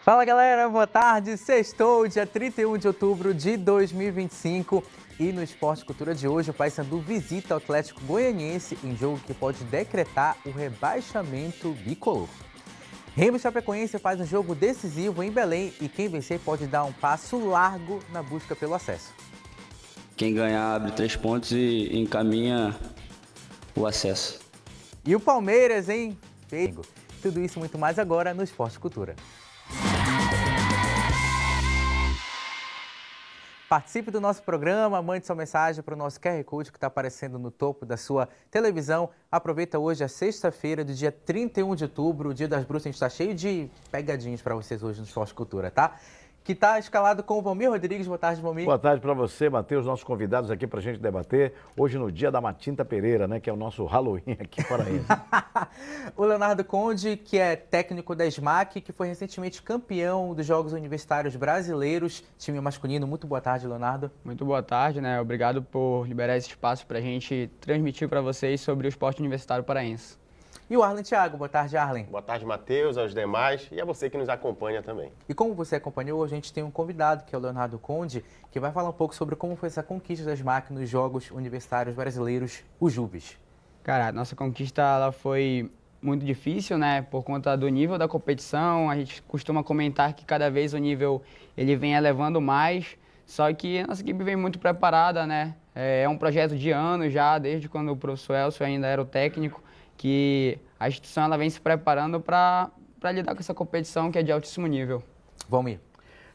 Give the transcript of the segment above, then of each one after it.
Fala galera, boa tarde. Sextou, dia 31 de outubro de 2025. E no Esporte Cultura de hoje, o Paysandu visita o Atlético Goianiense em jogo que pode decretar o rebaixamento bicolor. Remo Chapecoense faz um jogo decisivo em Belém e quem vencer pode dar um passo largo na busca pelo acesso. Quem ganhar abre 3 pontos e encaminha o acesso. E o Palmeiras, hein? Tudo isso e muito mais agora no Esporte Cultura. Participe do nosso programa, mande sua mensagem para o nosso QR Code que está aparecendo no topo da sua televisão. Aproveita hoje, a sexta-feira do dia 31 de outubro, o Dia das Bruxas. A gente está cheio de pegadinhas para vocês hoje no Esporte Cultura, tá? Que está escalado com o Valmir Rodrigues. Boa tarde, Valmir. Boa tarde para você, Matheus, nossos convidados aqui para a gente debater. Hoje no dia da Matinta Pereira, né, que é o nosso Halloween aqui paraense. O Leonardo Conde, que é técnico da SMAC, que foi recentemente campeão dos Jogos Universitários Brasileiros, time masculino. Muito boa tarde, Leonardo. Muito boa tarde, né? Obrigado por liberar esse espaço para a gente transmitir para vocês sobre o esporte universitário paraense. E o Arlen Thiago. Boa tarde, Arlen. Boa tarde, Matheus, aos demais e a você que nos acompanha também. E como você acompanhou, a gente tem um convidado, que é o Leonardo Conde, que vai falar um pouco sobre como foi essa conquista das SMAC nos Jogos Universitários Brasileiros, os JUBs. Cara, a nossa conquista ela foi muito difícil, né? Por conta do nível da competição, a gente costuma comentar que cada vez o nível ele vem elevando mais, só que a nossa equipe vem muito preparada, né? É um projeto de anos já, desde quando o professor Elcio ainda era o técnico, que a instituição ela vem se preparando para lidar com essa competição que é de altíssimo nível. Valmir.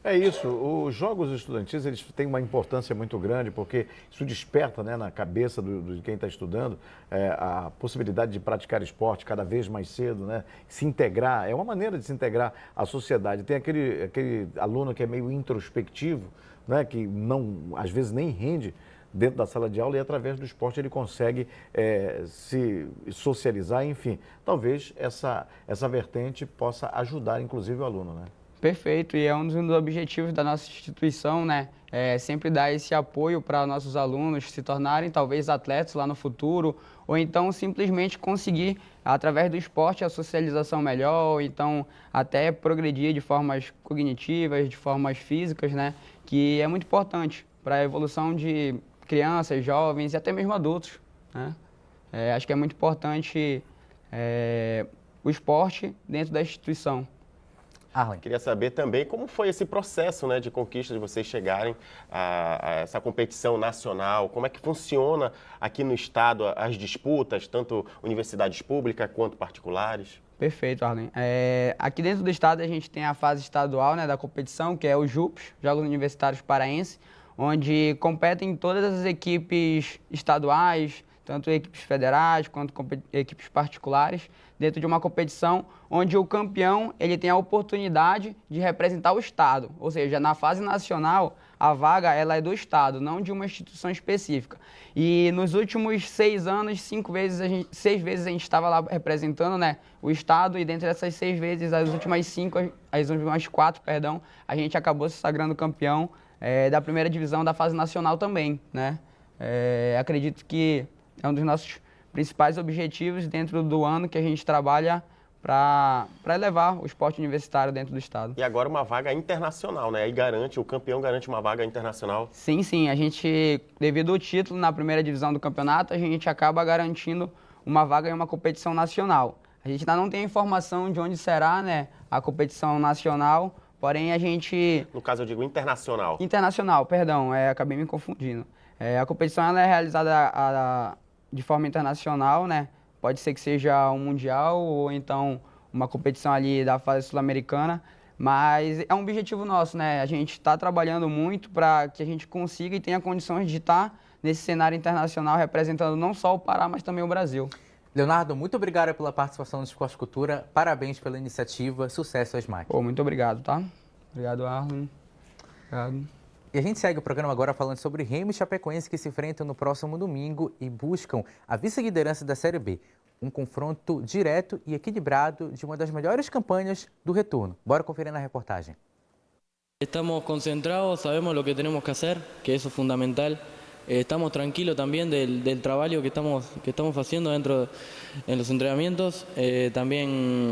É isso, os jogos estudantis eles têm uma importância muito grande porque isso desperta, né, na cabeça de quem está estudando a possibilidade de praticar esporte cada vez mais cedo, né, se integrar, é uma maneira de se integrar à sociedade. Tem aquele aluno que é meio introspectivo, né, que não, às vezes nem rende dentro da sala de aula e através do esporte ele consegue se socializar, enfim. Talvez essa vertente possa ajudar inclusive o aluno, né? Perfeito, e é um dos objetivos da nossa instituição, né? É sempre dar esse apoio para nossos alunos se tornarem talvez atletas lá no futuro, ou então simplesmente conseguir, através do esporte, a socialização melhor, ou então até progredir de formas cognitivas, de formas físicas, né? Que é muito importante para a evolução de crianças, jovens e até mesmo adultos, né? Acho que é muito importante o esporte dentro da instituição. Arlen. Queria saber também como foi esse processo, né, de conquista de vocês chegarem a essa competição nacional, como é que funciona aqui no estado as disputas, tanto universidades públicas quanto particulares? Perfeito, Arlen. Aqui dentro do estado a gente tem a fase estadual, né, da competição, que é o JUPS, Jogos Universitários Paraense, onde competem todas as equipes estaduais, tanto equipes federais quanto equipes particulares, dentro de uma competição onde o campeão ele tem a oportunidade de representar o estado. Ou seja, na fase nacional, a vaga ela é do estado, não de uma instituição específica. E nos últimos 6 anos, 6 vezes a gente estava lá representando, né, o estado, e dentre essas 6 vezes, as últimas 4, a gente acabou se sagrando campeão da primeira divisão da fase nacional também, né? Acredito que é um dos nossos principais objetivos dentro do ano que a gente trabalha para elevar o esporte universitário dentro do estado. E agora uma vaga internacional, né? Aí o campeão garante uma vaga internacional. Sim, sim. A gente, devido ao título na primeira divisão do campeonato, a gente acaba garantindo uma vaga em uma competição nacional. A gente ainda não tem a informação de onde será, né, a competição nacional, porém a gente... No caso eu digo internacional. Internacional, perdão, acabei me confundindo. A competição ela é realizada de forma internacional, né? Pode ser que seja um mundial ou então uma competição ali da fase sul-americana, mas é um objetivo nosso, né? A gente está trabalhando muito para que a gente consiga e tenha condições de estar nesse cenário internacional representando não só o Pará, mas também o Brasil. Leonardo, muito obrigado pela participação no Esporte Cultura, parabéns pela iniciativa, sucesso às SMAC. Muito obrigado, tá? Obrigado, Arlen. Obrigado. E a gente segue o programa agora falando sobre Remo e Chapecoense que se enfrentam no próximo domingo e buscam a vice-liderança da Série B. Um confronto direto e equilibrado de uma das melhores campanhas do retorno. Bora conferir na reportagem. Estamos concentrados, sabemos lo que tenemos que hacer, que eso es fundamental. Estamos tranquilos también del trabajo que estamos haciendo en los entrenamientos. También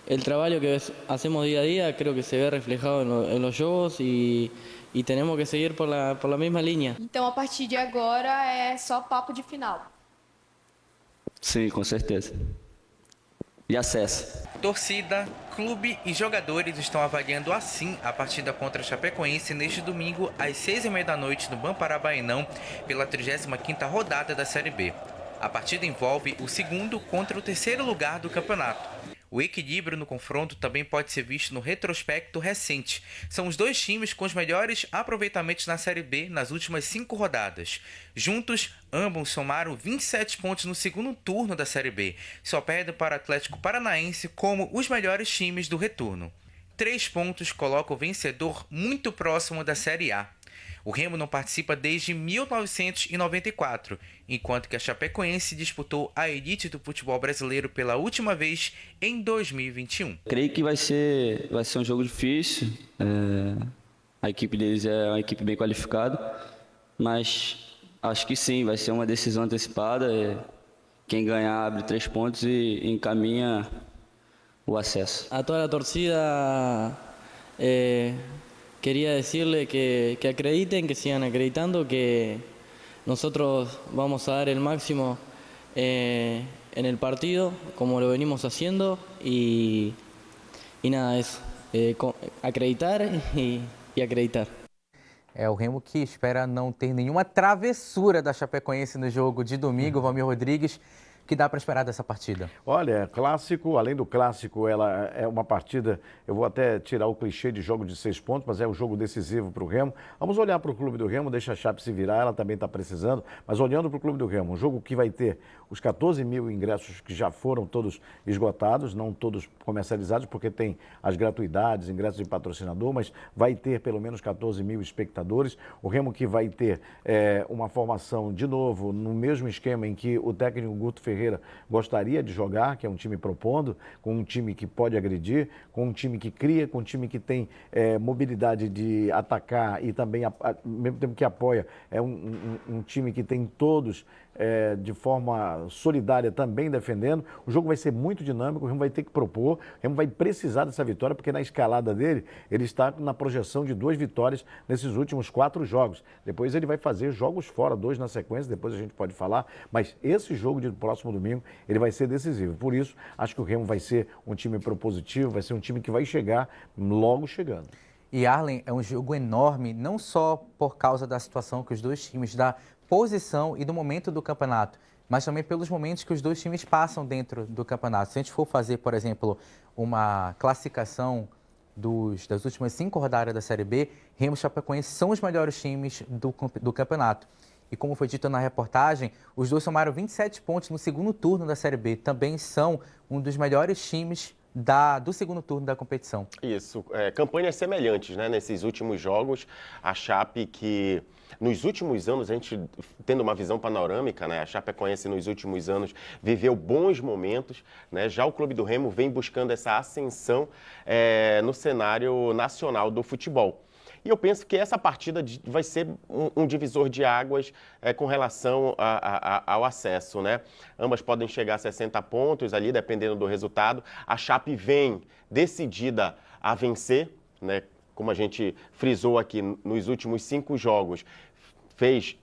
el trabajo que hacemos día a día creo que se ve reflejado en los juegos y tenemos que seguir por la misma línea. Então, a partir de agora, é só papo de final. Sim, com certeza. E acesso. Torcida, clube e jogadores estão avaliando assim a partida contra a Chapecoense neste domingo às 6h30 da noite no Bamparabainão pela 35ª rodada da Série B. A partida envolve o segundo contra o terceiro lugar do campeonato. O equilíbrio no confronto também pode ser visto no retrospecto recente. São os dois times com os melhores aproveitamentos na Série B nas últimas 5 rodadas. Juntos, ambos somaram 27 pontos no segundo turno da Série B. Só perdem para o Atlético Paranaense como os melhores times do retorno. 3 pontos colocam o vencedor muito próximo da Série A. O Remo não participa desde 1994, enquanto que a Chapecoense disputou a elite do futebol brasileiro pela última vez em 2021. Creio que vai ser um jogo difícil. A equipe deles é uma equipe bem qualificada, mas acho que sim, vai ser uma decisão antecipada. Quem ganhar abre 3 pontos e encaminha o acesso. A toda a torcida quería decirle que acrediten, que sigan acreditando, que nosotros vamos a dar el máximo en el partido, como lo venimos haciendo, y nada, eso, acreditar y acreditar. É o Remo que espera não ter nenhuma travessura da Chapecoense no jogo de domingo. Valmir Rodrigues, que dá para esperar dessa partida? Olha, clássico, além do clássico, ela é uma partida, eu vou até tirar o clichê de jogo de 6 pontos, mas é um jogo decisivo para o Remo. Vamos olhar para o clube do Remo, deixa a Chape se virar, ela também está precisando, mas olhando para o clube do Remo, um jogo que vai ter os 14 mil ingressos que já foram todos esgotados, não todos comercializados, porque tem as gratuidades, ingressos de patrocinador, mas vai ter pelo menos 14 mil espectadores. O Remo que vai ter uma formação, de novo, no mesmo esquema em que o técnico Guto Ferreira gostaria de jogar, que é um time propondo, com um time que pode agredir, com um time que cria, com um time que tem mobilidade de atacar e também, ao mesmo tempo que apoia, é um time que tem todos de forma solidária também defendendo. O jogo vai ser muito dinâmico, o Remo vai ter que propor, o Remo vai precisar dessa vitória, porque na escalada dele, ele está na projeção de 2 vitórias nesses últimos 4 jogos. Depois ele vai fazer jogos fora, 2 na sequência, depois a gente pode falar, mas esse jogo de próximo domingo, ele vai ser decisivo. Por isso, acho que o Remo vai ser um time propositivo, vai ser um time que vai chegar logo chegando. E Arlen, é um jogo enorme, não só por causa da situação que os dois times, da posição e do momento do campeonato, mas também pelos momentos que os dois times passam dentro do campeonato. Se a gente for fazer, por exemplo, uma classificação das últimas 5 rodadas da Série B, Remo e Chapecoense são os melhores times do campeonato. E como foi dito na reportagem, os dois somaram 27 pontos no segundo turno da Série B. Também são um dos melhores times do segundo turno da competição. Isso, campanhas semelhantes, né? Nesses últimos jogos, a Chape que nos últimos anos, a gente tendo uma visão panorâmica, né? A Chapecoense nos últimos anos viveu bons momentos, né? Já o Clube do Remo vem buscando essa ascensão no cenário nacional do futebol. E eu penso que essa partida vai ser um divisor de águas com relação ao acesso, né? Ambas podem chegar a 60 pontos ali, dependendo do resultado. A Chape vem decidida a vencer, né? Como a gente frisou aqui nos últimos 5 jogos,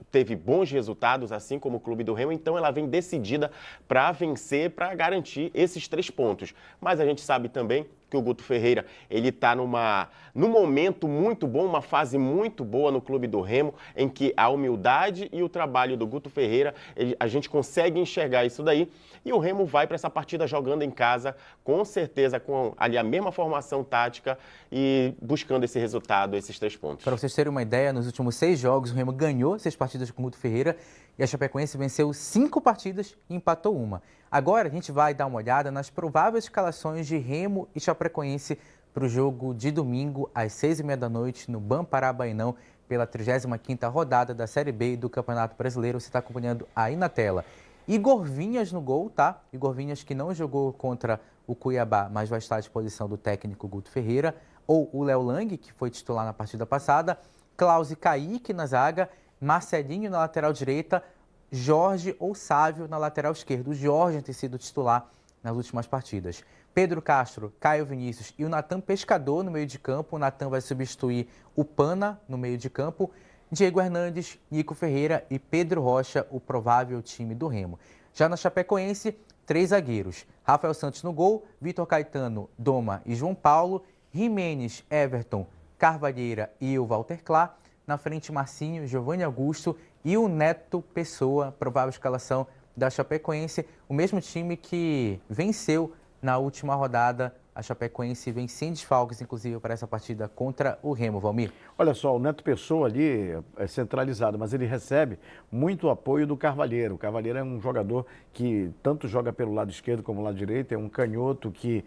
teve bons resultados, assim como o Clube do Remo, então ela vem decidida para vencer, para garantir esses 3 pontos. Mas a gente sabe também que o Guto Ferreira, ele está num momento muito bom, uma fase muito boa no Clube do Remo, em que a humildade e o trabalho do Guto Ferreira, a gente consegue enxergar isso daí, e o Remo vai para essa partida jogando em casa, com certeza, com ali a mesma formação tática e buscando esse resultado, esses 3 pontos. Para vocês terem uma ideia, nos últimos 6 jogos, o Remo ganhou 6 partidas com o Guto Ferreira e a Chapecoense venceu 5 partidas e empatou 1. Agora a gente vai dar uma olhada nas prováveis escalações de Remo e Chapecoense para o jogo de domingo às 6h30 da noite no Bamparabainão pela 35ª rodada da Série B do Campeonato Brasileiro. Você está acompanhando aí na tela. Igor Vinhas no gol, tá? Igor Vinhas que não jogou contra o Cuiabá, mas vai estar à disposição do técnico Guto Ferreira. Ou o Léo Lang, que foi titular na partida passada. Klaus e Kaique na zaga. Marcelinho na lateral direita. Jorge ou Sávio na lateral esquerda. O Jorge tem sido titular nas últimas partidas. Pedro Castro, Caio Vinícius e o Natan Pescador no meio de campo. O Natan vai substituir o Pana no meio de campo. Diego Hernandes, Nico Ferreira e Pedro Rocha, o provável time do Remo. Já na Chapecoense, 3 zagueiros. Rafael Santos no gol, Vitor Caetano, Doma e João Paulo, Jimenez, Everton, Carvalheira e o Walter Clá. Na frente, Marcinho, Giovanni Augusto e o Neto Pessoa, provável escalação da Chapecoense. O mesmo time que venceu na última rodada. A Chapecoense vem sem desfalques, inclusive, para essa partida contra o Remo, Valmir. Olha só, o Neto Pessoa ali é centralizado, mas ele recebe muito apoio do Carvalheiro. O Carvalheiro é um jogador que tanto joga pelo lado esquerdo como pelo lado direito, é um canhoto que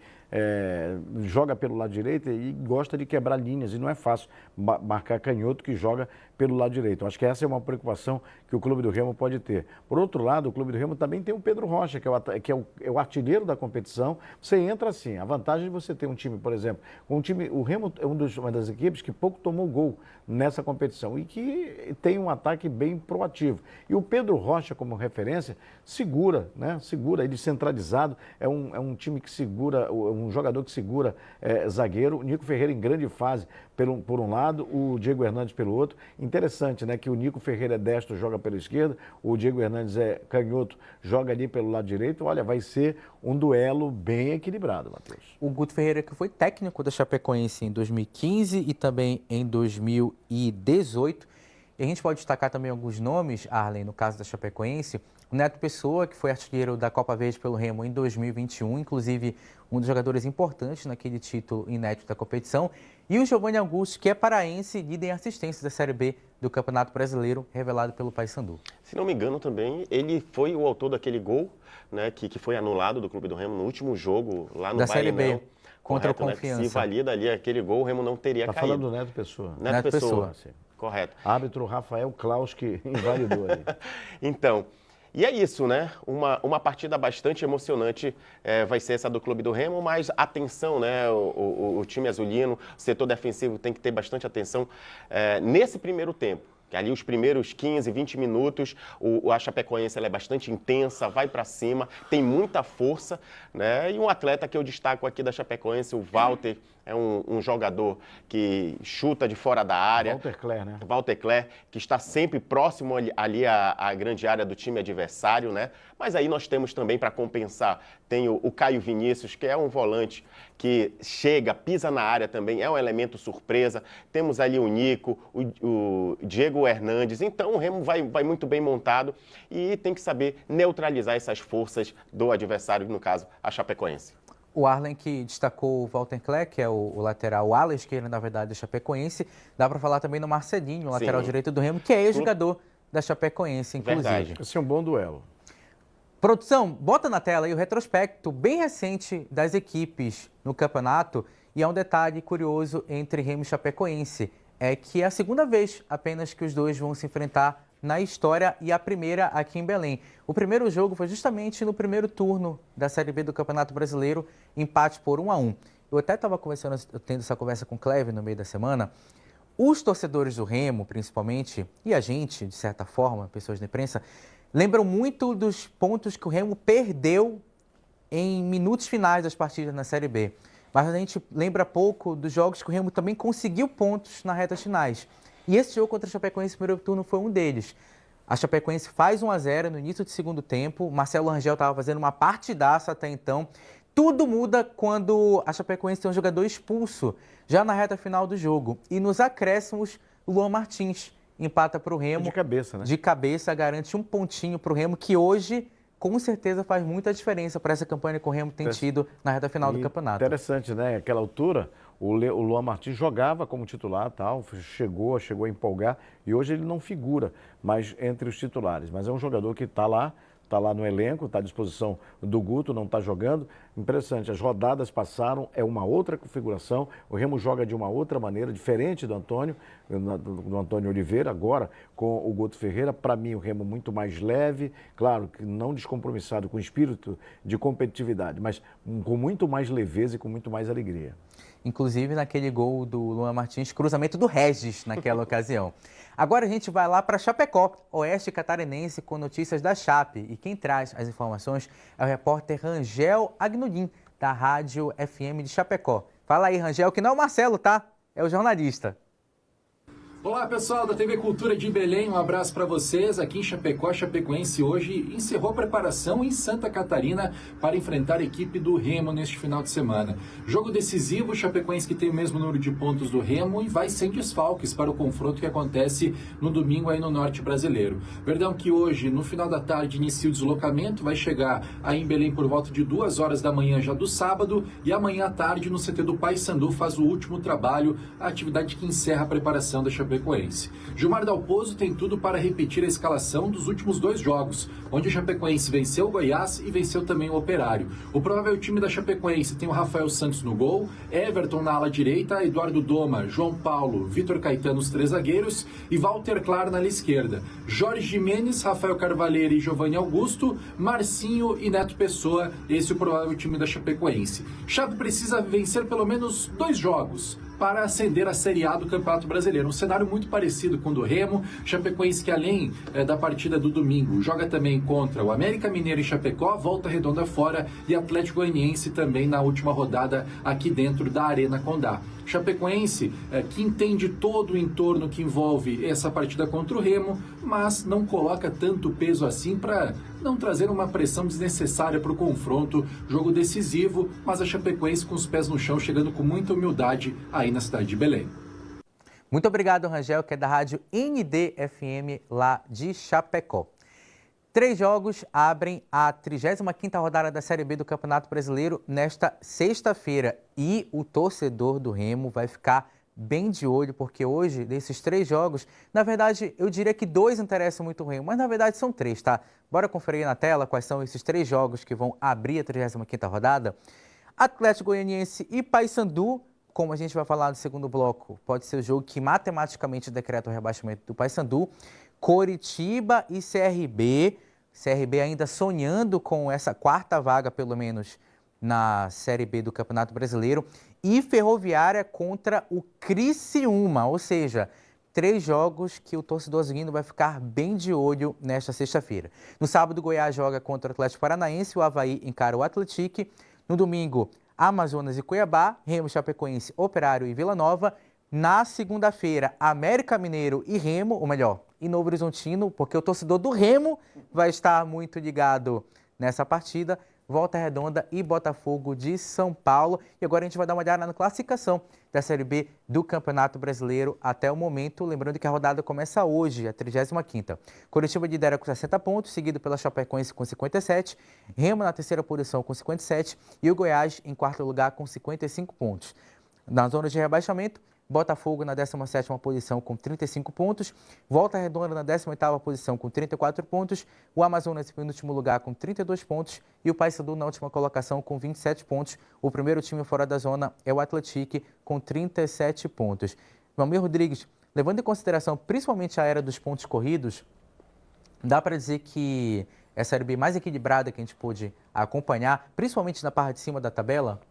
joga pelo lado direito e gosta de quebrar linhas, e não é fácil marcar canhoto que joga pelo lado direito. Acho que essa é uma preocupação que o Clube do Remo pode ter. Por outro lado, o Clube do Remo também tem o Pedro Rocha, que é o artilheiro da competição. Você entra assim, a vantagem de você ter um time, por exemplo, o Remo é uma das equipes que pouco tomou gol nessa competição e que tem um ataque bem proativo. E o Pedro Rocha, como referência, segura, né? Segura, ele centralizado, é um time que segura, um jogador que segura zagueiro. O Nico Ferreira em grande fase por um lado, o Diego Hernandes pelo outro. Interessante, né, que o Nico Ferreira é destro, joga pela esquerda, o Diego Hernandes é canhoto, joga ali pelo lado direito. Olha, vai ser um duelo bem equilibrado, Matheus. O Guto Ferreira, que foi técnico da Chapecoense em 2015 e também em 2018. E a gente pode destacar também alguns nomes, Arlen, no caso da Chapecoense. O Neto Pessoa, que foi artilheiro da Copa Verde pelo Remo em 2021, inclusive um dos jogadores importantes naquele título inédito da competição. E o Giovanni Augusto, que é paraense, líder em assistência da Série B do Campeonato Brasileiro, revelado pelo Paysandu. Se não me engano também, ele foi o autor daquele gol, né, que foi anulado do Clube do Remo no último jogo, lá no da Série B, Bainão, contra correto, o Confiança. Né, se valida ali aquele gol, o Remo não teria Tá caído. falando do Neto Pessoa. Neto Pessoa. Sim. Correto. Árbitro Rafael Klaus, que invalidou ali. Então, e é isso, né? Uma partida bastante emocionante vai ser essa do Clube do Remo, mas atenção, né? O time azulino, o setor defensivo tem que ter bastante atenção nesse primeiro tempo. Que ali os primeiros 15, 20 minutos, a Chapecoense ela é bastante intensa, vai para cima, tem muita força, né? E um atleta que eu destaco aqui da Chapecoense, o Walter, é um jogador que chuta de fora da área. Walter Cler, né? Walter Cler, que está sempre próximo ali à grande área do time adversário, né? Mas aí nós temos também, para compensar, tem o Caio Vinícius, que é um volante que chega, pisa na área também, é um elemento surpresa. Temos ali o Nico, o Diego Hernandes. Então o Remo vai muito bem montado e tem que saber neutralizar essas forças do adversário, no caso, a Chapecoense. O Arlen, que destacou o Walter Cler, que é o lateral, o ala esquerda, na verdade, da Chapecoense. Dá para falar também no Marcelinho, o lateral direito do Remo, que é ex-jogador da Chapecoense, inclusive. Verdade. Esse é um bom duelo. Produção, bota na tela aí o retrospecto bem recente das equipes no campeonato. E há um detalhe curioso entre Remo e Chapecoense, é que é a segunda vez apenas que os dois vão se enfrentar na história e a primeira aqui em Belém. O primeiro jogo foi justamente no primeiro turno da Série B do Campeonato Brasileiro, empate por 1-1. Eu até estava tendo essa conversa com o Cleve no meio da semana. Os torcedores do Remo, principalmente, e a gente, de certa forma, pessoas da imprensa, lembram muito dos pontos que o Remo perdeu em minutos finais das partidas na Série B. Mas a gente lembra pouco dos jogos que o Remo também conseguiu pontos nas retas finais. E esse jogo contra a Chapecoense no primeiro turno foi um deles. A Chapecoense faz 1-0 no início do segundo tempo. Marcelo Rangel estava fazendo uma partidaça até então. Tudo muda quando a Chapecoense tem um jogador expulso, já na reta final do jogo. E nos acréscimos, o Luan Martins empata para o Remo. De cabeça, né? De cabeça, garante um pontinho para o Remo, que hoje, com certeza, faz muita diferença para essa campanha que o Remo tem tido na reta final do campeonato. Interessante, né? Naquela altura, o Luan Martins jogava como titular, tal, chegou a empolgar, e hoje ele não figura mais entre os titulares. Mas é um jogador que está lá no elenco, está à disposição do Guto, não está jogando. Interessante, as rodadas passaram, é uma outra configuração, o Remo joga de uma outra maneira, diferente do Antônio Oliveira, agora com o Guto Ferreira. Para mim, o Remo muito mais leve, claro que não descompromissado, com espírito de competitividade, mas com muito mais leveza e com muito mais alegria. Inclusive naquele gol do Luan Martins, cruzamento do Regis naquela ocasião. Agora a gente vai lá para Chapecó, oeste catarinense, com notícias da Chape. E quem traz as informações é o repórter Rangel Agnolin, da Rádio FM de Chapecó. Fala aí, Rangel, que não é o Marcelo, tá? É o jornalista. Olá, pessoal da TV Cultura de Belém, um abraço para vocês. Aqui em Chapecó, Chapecoense hoje encerrou a preparação em Santa Catarina para enfrentar a equipe do Remo neste final de semana. Jogo decisivo, Chapecoense que tem o mesmo número de pontos do Remo e vai sem desfalques para o confronto que acontece no domingo aí no Norte Brasileiro. Verdão que hoje, no final da tarde, inicia o deslocamento, vai chegar aí em Belém por volta de 2 horas da manhã já do sábado e amanhã à tarde no CT do Paysandu faz o último trabalho, a atividade que encerra a preparação da Chapecoense. Gilmar Dalpozo tem tudo para repetir a escalação dos últimos 2 jogos, onde a Chapecoense venceu o Goiás e venceu também o Operário. O provável time da Chapecoense tem o Rafael Santos no gol, Everton na ala direita, Eduardo Doma, João Paulo, Vitor Caetano, os 3 zagueiros e Walter Clar na ala esquerda. Jorge Jimenez, Rafael Carvalheiro e Giovanni Augusto, Marcinho e Neto Pessoa, esse é o provável time da Chapecoense. Chape precisa vencer pelo menos 2 jogos para ascender a Série A do Campeonato Brasileiro. Um cenário muito parecido com o do Remo. Chapecoense que além da partida do domingo, joga também contra o América Mineiro em Chapecó, Volta Redonda fora e Atlético Goianiense também na última rodada aqui dentro da Arena Condá. Chapecoense que entende todo o entorno que envolve essa partida contra o Remo, mas não coloca tanto peso assim para não trazer uma pressão desnecessária para o confronto, jogo decisivo, mas a Chapecoense com os pés no chão, chegando com muita humildade aí na cidade de Belém. Muito obrigado, Rangel, que é da Rádio ND-FM lá de Chapecó. 3 jogos abrem a 35ª rodada da Série B do Campeonato Brasileiro nesta sexta-feira e o torcedor do Remo vai ficar bem de olho, porque hoje, desses 3 jogos, na verdade, eu diria que 2 interessam muito o Remo, mas na verdade são 3, tá? Bora conferir na tela quais são esses 3 jogos que vão abrir a 35ª rodada. Atlético Goianiense e Paysandu, como a gente vai falar no segundo bloco, pode ser o jogo que matematicamente decreta o rebaixamento do Paysandu. Coritiba e CRB, CRB ainda sonhando com essa 4ª vaga, pelo menos, na Série B do Campeonato Brasileiro, e Ferroviária contra o Criciúma, ou seja, 3 jogos que o torcedor azulino vai ficar bem de olho nesta sexta-feira. No sábado, Goiás joga contra o Atlético Paranaense, o Avaí encara o Atlético. No domingo, Amazonas e Cuiabá, Remo, Chapecoense, Operário e Vila Nova. Na segunda-feira, América Mineiro e Remo, ou melhor, e Novo Horizontino, porque o torcedor do Remo vai estar muito ligado nessa partida. Volta Redonda e Botafogo de São Paulo. E agora a gente vai dar uma olhada na classificação da Série B do Campeonato Brasileiro até o momento. Lembrando que a rodada começa hoje, a 35ª. Coritiba lidera com 60 pontos, seguido pela Chapecoense com 57. Remo na 3ª posição com 57 e o Goiás em 4º lugar com 55 pontos. Na zona de rebaixamento, Botafogo na 17ª posição com 35 pontos, Volta Redonda na 18ª posição com 34 pontos, o Amazonas em penúltimo lugar com 32 pontos e o Paysandu na última colocação com 27 pontos. O primeiro time fora da zona é o Atlético com 37 pontos. Valmir Rodrigues, levando em consideração principalmente a era dos pontos corridos, dá para dizer que é a Série B mais equilibrada que a gente pôde acompanhar, principalmente na parte de cima da tabela?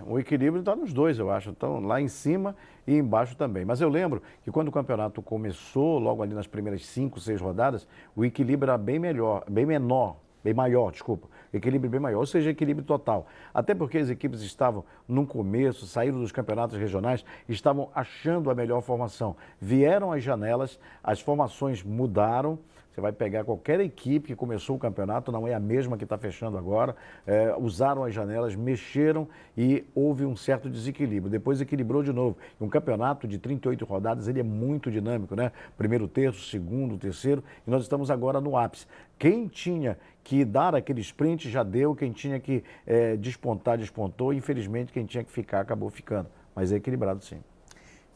O equilíbrio está nos dois, eu acho. Então, lá em cima e embaixo também. Mas eu lembro que quando o campeonato começou, logo ali nas primeiras 5, 6 rodadas, o equilíbrio era bem maior, equilíbrio bem maior, ou seja, equilíbrio total. Até porque as equipes estavam, no começo, saíram dos campeonatos regionais, estavam achando a melhor formação. Vieram as janelas, as formações mudaram. Você vai pegar qualquer equipe que começou o campeonato, não é a mesma que está fechando agora, usaram as janelas, mexeram e houve um certo desequilíbrio. Depois equilibrou de novo. E um campeonato de 38 rodadas, ele é muito dinâmico, né? Primeiro terço, segundo, terceiro, e nós estamos agora no ápice. Quem tinha que dar aquele sprint já deu, quem tinha que despontar, despontou, e infelizmente quem tinha que ficar acabou ficando. Mas é equilibrado sim.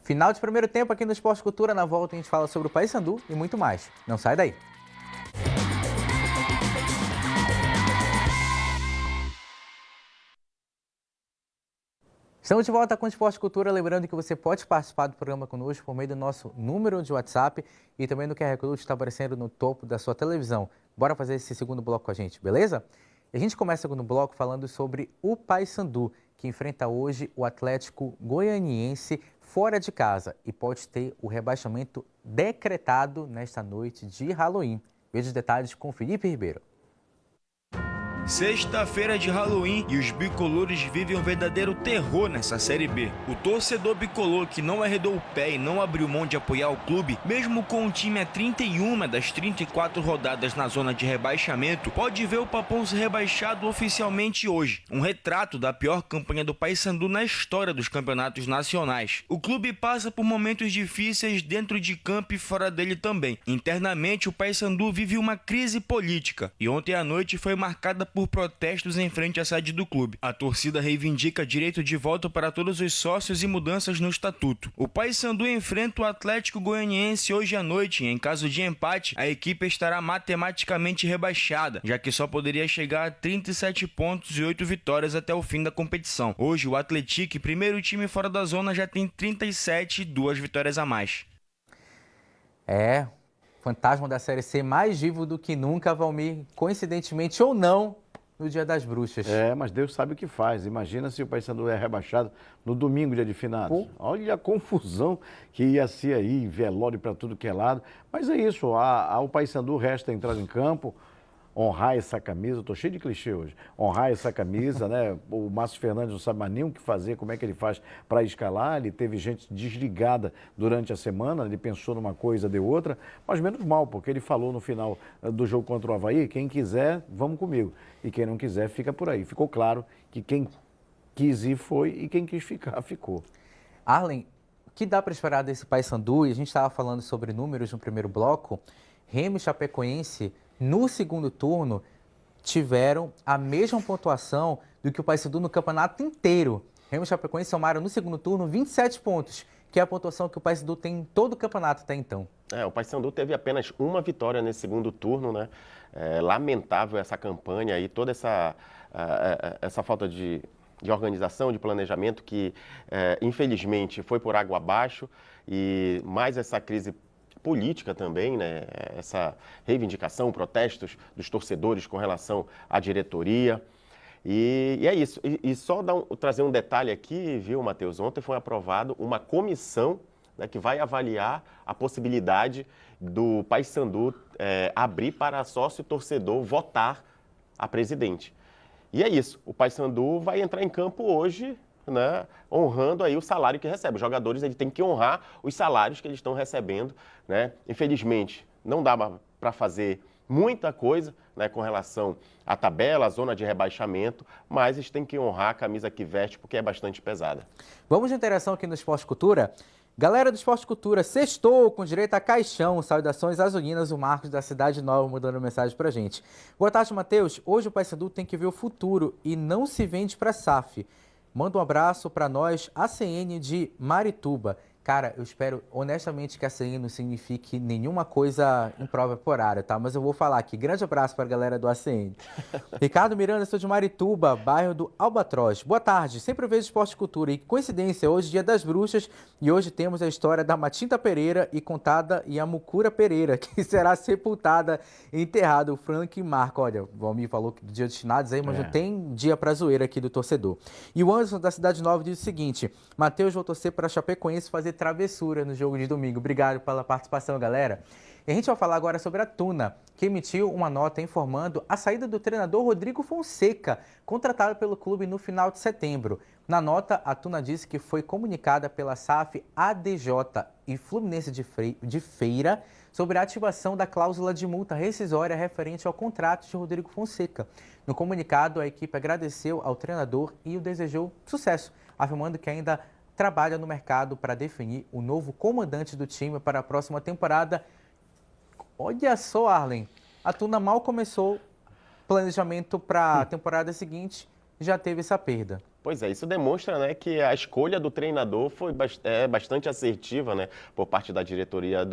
Final de primeiro tempo aqui no Esporte Cultura. Na volta a gente fala sobre o Paysandu e muito mais. Não sai daí. Estamos de volta com o Esporte Cultura, lembrando que você pode participar do programa conosco por meio do nosso número de WhatsApp e também do QR Code que está aparecendo no topo da sua televisão. Bora fazer esse segundo bloco com a gente, beleza? E a gente começa o segundo bloco falando sobre o Paysandu, que enfrenta hoje o Atlético Goianiense fora de casa e pode ter o rebaixamento decretado nesta noite de Halloween. Veja os detalhes com Felipe Ribeiro. Sexta-feira de Halloween e os bicolores vivem um verdadeiro terror nessa Série B. O torcedor bicolor que não arredou o pé e não abriu mão de apoiar o clube, mesmo com o time a 31 das 34 rodadas na zona de rebaixamento, pode ver o Papão ser rebaixado oficialmente hoje. Um retrato da pior campanha do Paysandu na história dos campeonatos nacionais. O clube passa por momentos difíceis dentro de campo e fora dele também. Internamente, o Paysandu vive uma crise política e ontem à noite foi marcada por protestos em frente à sede do clube. A torcida reivindica direito de voto para todos os sócios e mudanças no estatuto. O Paysandu enfrenta o Atlético Goianiense hoje à noite e, em caso de empate, a equipe estará matematicamente rebaixada, já que só poderia chegar a 37 pontos e 8 vitórias até o fim da competição. Hoje, o Atlético, primeiro time fora da zona, já tem 37 e 2 vitórias a mais. Fantasma da Série C mais vivo do que nunca, Valmir, coincidentemente ou não, no Dia das Bruxas. Mas Deus sabe o que faz. Imagina se o Paysandu é rebaixado no domingo, dia de finados. Olha a confusão que ia ser aí, velório para tudo que é lado. Mas é isso, ao Paysandu resta entrar em campo, honrar essa camisa. Eu tô cheio de clichê hoje. Honrar essa camisa, né? O Márcio Fernandes não sabe mais nem o que fazer, como é que ele faz para escalar. Ele teve gente desligada durante a semana, ele pensou numa coisa, deu outra, mas menos mal, porque ele falou no final do jogo contra o Avaí: quem quiser, vamos comigo. E quem não quiser, fica por aí. Ficou claro que quem quis ir foi e quem quis ficar, ficou. Arlen, o que dá para esperar desse Paysandu? E a gente estava falando sobre números no primeiro bloco. Remo e Chapecoense, no segundo turno, tiveram a mesma pontuação do que o Paysandu no campeonato inteiro. Remo e Chapecoense somaram no segundo turno 27 pontos, que é a pontuação que o Paysandu tem em todo o campeonato até então. O Paysandu teve apenas uma vitória nesse segundo turno, né? Lamentável essa campanha e toda essa falta de organização, de planejamento que, infelizmente, foi por água abaixo, e mais essa crise política também, né? Essa reivindicação, protestos dos torcedores com relação à diretoria. E é isso. E só trazer um detalhe aqui, viu, Matheus? Ontem foi aprovado uma comissão, né, que vai avaliar a possibilidade do Paysandu abrir para sócio torcedor votar a presidente. E é isso. O Paysandu vai entrar em campo hoje, né, honrando aí o salário que recebe. Os jogadores têm que honrar os salários que eles estão recebendo, né? Infelizmente, não dá para fazer muita coisa, né, com relação à tabela, à zona de rebaixamento, mas eles têm que honrar a camisa que veste, porque é bastante pesada. Vamos de interação aqui no Esporte Cultura. Galera do Esporte Cultura, sextou com direito a caixão. Saudações azulinas, o Marcos da Cidade Nova mandando mensagem pra gente. Boa tarde, Matheus. Hoje o Paysandu tem que ver o futuro e não se vende pra SAF. Manda um abraço para nós, ACN de Marituba. Cara, eu espero honestamente que ACN não signifique nenhuma coisa imprópria por área, tá? Mas eu vou falar aqui. Grande abraço para a galera do ACN. Ricardo Miranda, sou de Marituba, bairro do Albatroz. Boa tarde, sempre vejo Esporte Cultura. E coincidência, hoje é Dia das Bruxas e hoje temos a história da Matinta Pereira e contada e a Mucura Pereira, que será sepultada e enterrada. O Frank e Marco. Olha, o Valmir falou que do Dia dos Finados aí, mas não tem dia pra zoeira aqui do torcedor. E o Anderson da Cidade Nova diz o seguinte: Matheus, vou torcer para a Chapecoense fazer travessura no jogo de domingo. Obrigado pela participação, galera. E a gente vai falar agora sobre a Tuna, que emitiu uma nota informando a saída do treinador Rodrigo Fonseca, contratado pelo clube no final de setembro. Na nota, a Tuna disse que foi comunicada pela SAF, ADJ e Fluminense de Feira sobre a ativação da cláusula de multa rescisória referente ao contrato de Rodrigo Fonseca. No comunicado, a equipe agradeceu ao treinador e o desejou sucesso, afirmando que ainda trabalha no mercado para definir o novo comandante do time para a próxima temporada. Olha só, Arlen, a Tuna mal começou o planejamento para a temporada seguinte, já teve essa perda. Pois é, isso demonstra, né, que a escolha do treinador foi bastante assertiva, né, por parte da diretoria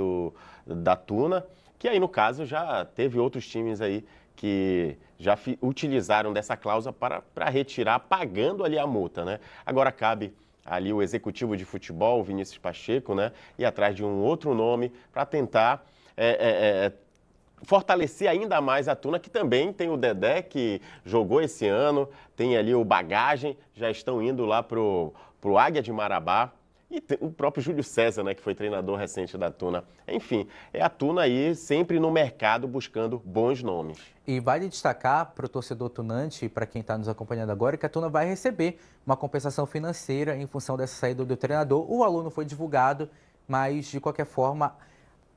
da Tuna, que aí, no caso, já teve outros times aí que já utilizaram dessa cláusula para retirar, pagando ali a multa, né? Agora cabe ali o executivo de futebol, o Vinícius Pacheco, né, ir atrás de um outro nome para tentar fortalecer ainda mais a Tuna, que também tem o Dedé, que jogou esse ano, tem ali o Bagagem, já estão indo lá pro Águia de Marabá, E o próprio Júlio César, né, que foi treinador recente da Tuna. Enfim, é a Tuna aí sempre no mercado buscando bons nomes. E vale destacar para o torcedor tunante e para quem está nos acompanhando agora que a Tuna vai receber uma compensação financeira em função dessa saída do treinador. O valor não foi divulgado, mas de qualquer forma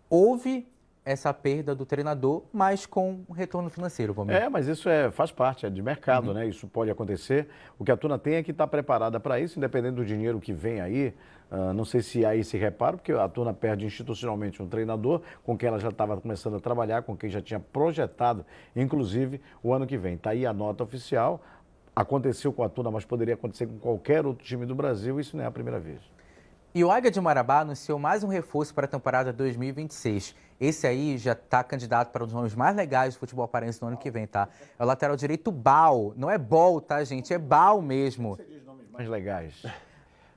houve essa perda do treinador, mas com um retorno financeiro, Valmir. Mas isso faz parte, é de mercado, né? Isso pode acontecer. O que a Tuna tem é que estar preparada para isso, independente do dinheiro que vem aí. Não sei se aí se repara, porque a Tuna perde institucionalmente um treinador com quem ela já estava começando a trabalhar, com quem já tinha projetado, inclusive, o ano que vem. Está aí a nota oficial. Aconteceu com a Tuna, mas poderia acontecer com qualquer outro time do Brasil. Isso não é a primeira vez. E o Águia de Marabá anunciou mais um reforço para a temporada 2026. Esse aí já está candidato para um dos nomes mais legais do futebol paraense no ano que vem, tá? É o lateral direito Bal. Não é Bol, tá, gente? É Bal mesmo. Você diz nomes mais legais.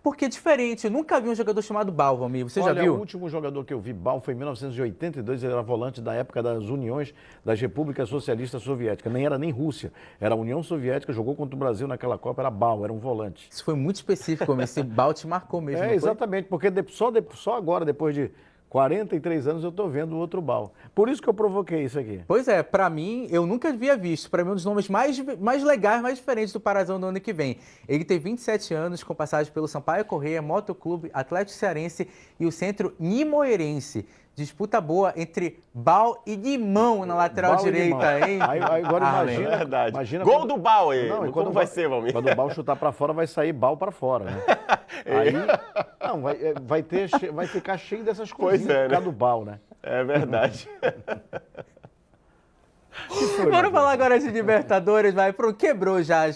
Porque é diferente. Eu nunca vi um jogador chamado Bal, Valmir. Você já viu? O último jogador que eu vi, Bal, foi em 1982. Ele era volante da época das uniões das repúblicas socialistas soviéticas. Nem era nem Rússia. Era a União Soviética, jogou contra o Brasil naquela Copa, era Bal, era um volante. Isso foi muito específico, mas esse Bal te marcou mesmo, não foi? Exatamente, porque só agora, depois de 43 anos, eu estou vendo o outro Bal. Por isso que eu provoquei isso aqui. Pois é, pra mim, eu nunca havia visto. Pra mim, um dos nomes mais legais, mais diferentes do Parazão do ano que vem. Ele tem 27 anos, com passagem pelo Sampaio Corrêa, Motoclube, Atlético Cearense e o Centro Nimoeirense. Disputa boa entre Bal e Guimão na lateral direita, hein? Agora imagina. Verdade. Imagina Gol do Bal aí. Não, como vai ser, Valmir? Quando o Bal chutar para fora, vai sair Bal para fora, né? Aí, não, vai ficar cheio dessas coisinhas por causa do Bal, né? É verdade. Vamos falar agora de Libertadores, vai. Quebrou já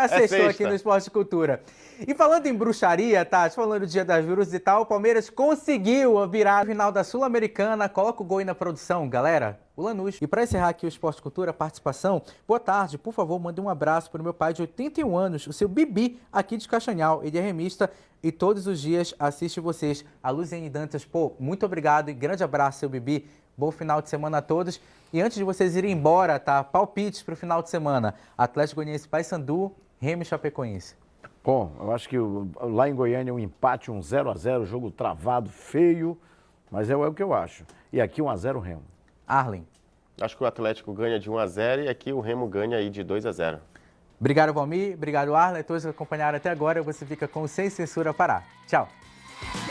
sextou aqui no Esporte Cultura. E falando em bruxaria, Tati, falando do Dia das Bruxas e tal, o Palmeiras conseguiu virar a final da Sul-Americana. Coloca o gol aí na produção, galera. O Lanús. E para encerrar aqui o Esporte Cultura, a participação, boa tarde, por favor, mande um abraço para o meu pai de 81 anos, o seu Bibi, aqui de Castanhal. Ele é remista e todos os dias assiste vocês. A Luziane Dantas, muito obrigado e grande abraço, seu Bibi. Bom final de semana a todos. E antes de vocês irem embora, tá? Palpites para o final de semana. Atlético Goianiense, Paysandu, Remo e Chapecoense. Bom, eu acho que lá em Goiânia um empate, um 0-0, jogo travado, feio, mas é o que eu acho. E aqui 1-0 Remo. Arlen. Acho que o Atlético ganha de 1-0 e aqui o Remo ganha aí de 2-0. Obrigado, Valmir. Obrigado, Arlen. Todos que acompanharam até agora. Você fica com o Sem Censura Pará. Tchau.